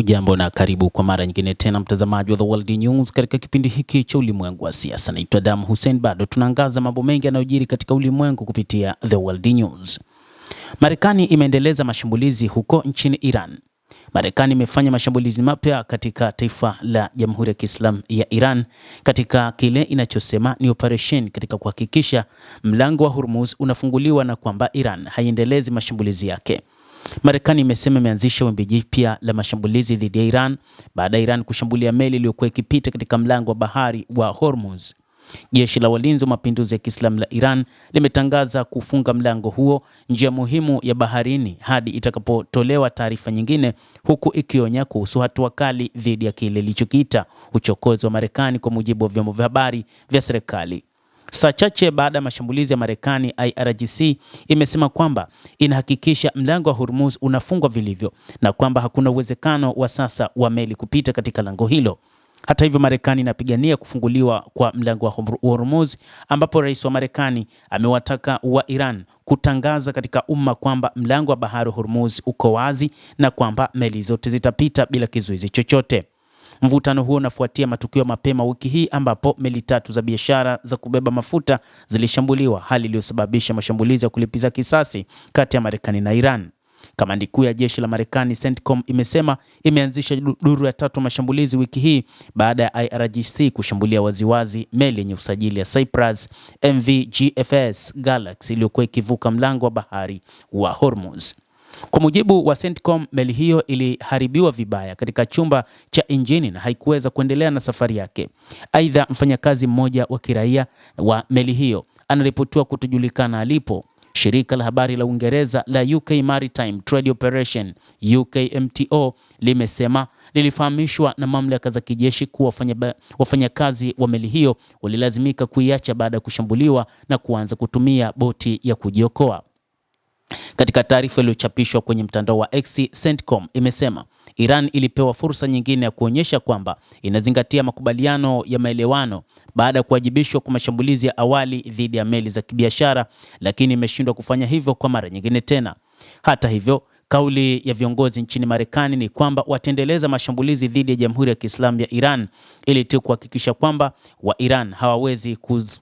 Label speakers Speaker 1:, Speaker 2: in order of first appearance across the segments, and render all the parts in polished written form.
Speaker 1: Hujambo na karibu kwa mara nyingine tena mtazamaji wa The World News katika kipindi hiki cha ulimwengu wa siasa. Naitwa Adam Hussein, bado tunaangaza mambo mengi yanayojiri katika ulimwengu kupitia The World News. Marekani imeendeleza mashambulizi huko nchini Iran. Marekani imefanya mashambulizi mapya katika taifa la Jamhuri ya Kiislamu ya Iran katika kile inachosema ni operation katika kuhakikisha mlango wa Hormuz unafunguliwa na kwamba Iran haiendelezi mashambulizi yake. Marekani imesema imeanzisha wimbi jipya la mashambulizi dhidi ya Iran baada ya Iran kushambulia meli iliyokuwa ikipita katika mlango wa bahari wa Hormuz. Jeshi la Walinzi wa Mapinduzi ya Kiislamu la Iran limetangaza kufunga mlango huo, njia muhimu ya baharini, hadi itakapotolewa taarifa nyingine, huku ikionya kuhusu hatua kali dhidi ya kile ilichokiita uchokozi wa Marekani, kwa mujibu wa vyombo vya habari vya serikali. Saa chache baada ya mashambulizi ya Marekani, IRGC imesema kwamba inahakikisha mlango wa Hormuz unafungwa vilivyo na kwamba hakuna uwezekano wa sasa wa meli kupita katika lango hilo. Hata hivyo, Marekani inapigania kufunguliwa kwa mlango wa Hormuz, ambapo rais wa Marekani amewataka wa Iran kutangaza katika umma kwamba mlango wa bahari Hormuz uko wazi na kwamba meli zote zitapita bila kizuizi chochote. Mvutano huo unafuatia matukio mapema wiki hii ambapo meli tatu za biashara za kubeba mafuta zilishambuliwa, hali iliyosababisha mashambulizi ya kulipiza kisasi kati ya Marekani na Iran. Kamandi kuu ya jeshi la Marekani CENTCOM imesema imeanzisha duru ya tatu mashambulizi wiki hii baada ya IRGC kushambulia waziwazi meli yenye usajili ya Cyprus MV GFS Galaxy iliyokuwa ikivuka mlango wa bahari wa Hormuz. Kwa mujibu wa CENTCOM, meli hiyo iliharibiwa vibaya katika chumba cha injini na haikuweza kuendelea na safari yake. Aidha, mfanyakazi mmoja wa kiraia wa meli hiyo anaripotiwa kutojulikana alipo. Shirika la habari la Uingereza la UK Maritime Trade Operation UKMTO limesema lilifahamishwa na mamlaka za kijeshi kuwa wafanyakazi wa meli hiyo walilazimika kuiacha baada ya kushambuliwa na kuanza kutumia boti ya kujiokoa. Katika taarifa iliyochapishwa kwenye mtandao wa X, CENTCOM imesema Iran ilipewa fursa nyingine ya kuonyesha kwamba inazingatia makubaliano ya maelewano baada ya kuwajibishwa kwa mashambulizi ya awali dhidi ya meli za kibiashara, lakini imeshindwa kufanya hivyo kwa mara nyingine tena. Hata hivyo, kauli ya viongozi nchini Marekani ni kwamba wataendeleza mashambulizi dhidi ya Jamhuri ya Kiislamu ya Iran ili tu kuhakikisha kwamba wa Iran hawawezi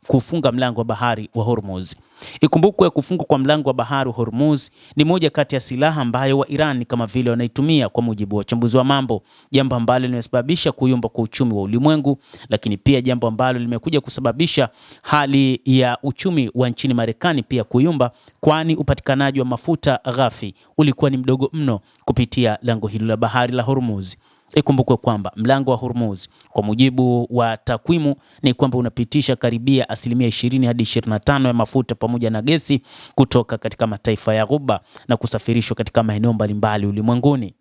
Speaker 1: kufunga mlango wa bahari wa Hormuz. Ikumbukwe kufungwa kwa mlango wa bahari wa Hormuz ni moja kati ya silaha ambayo wa Iran kama vile wanaitumia, kwa mujibu wa wachambuzi wa mambo, jambo ambalo limesababisha kuyumba kwa uchumi wa ulimwengu, lakini pia jambo ambalo limekuja kusababisha hali ya uchumi wa nchini Marekani pia kuyumba, kwani upatikanaji wa mafuta ghafi ulikuwa ni mdogo mno kupitia lango hilo la bahari la Hormuz. Ikumbukwe kwamba mlango wa Hormuz kwa mujibu wa takwimu ni kwamba unapitisha karibia asilimia 20 hadi 25 ya mafuta pamoja na gesi kutoka katika mataifa ya Ghuba na kusafirishwa katika maeneo mbalimbali ulimwenguni.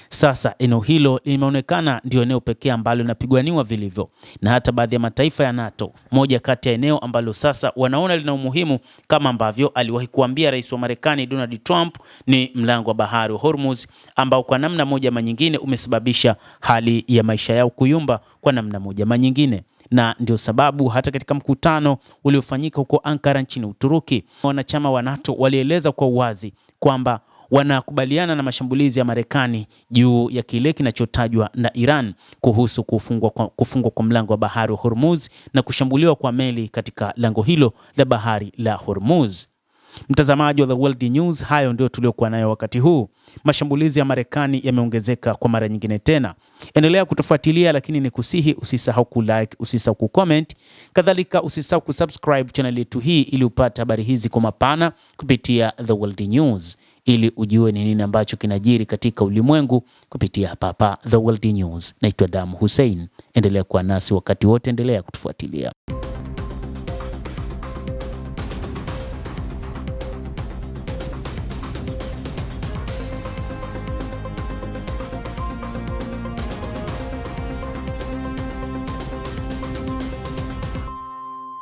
Speaker 1: Sasa eneo hilo limeonekana ndio eneo pekee ambalo linapigwaniwa vilivyo na hata baadhi ya mataifa ya NATO, moja kati ya eneo ambalo sasa wanaona lina umuhimu, kama ambavyo aliwahi kuambia rais wa Marekani Donald Trump, ni mlango wa bahari wa Hormuz, ambao kwa namna moja ama nyingine umesababisha hali ya maisha yao kuyumba kwa namna moja ama nyingine. Na ndio sababu hata katika mkutano uliofanyika huko Ankara nchini Uturuki, wanachama wa NATO walieleza kwa uwazi kwamba wanakubaliana na mashambulizi ya Marekani juu ya kile kinachotajwa na Iran kuhusu kufungwa kwa mlango wa bahari wa Hormuz na kushambuliwa kwa meli katika lango hilo la bahari la Hormuz. Mtazamaji wa The World News, hayo ndio tuliokuwa nayo wakati huu. Mashambulizi ya Marekani yameongezeka kwa mara nyingine tena. Endelea kutufuatilia, lakini nikusihi usisahau kulike, usisahau kucomment, kadhalika usisahau kusubscribe channel yetu hii ili upate habari hizi kwa mapana kupitia The World News, ili ujue ni nini ambacho kinajiri katika ulimwengu kupitia hapa The World News. Naitwa Adam Hussein. Endelea kuwa nasi wakati wote, endelea kutufuatilia.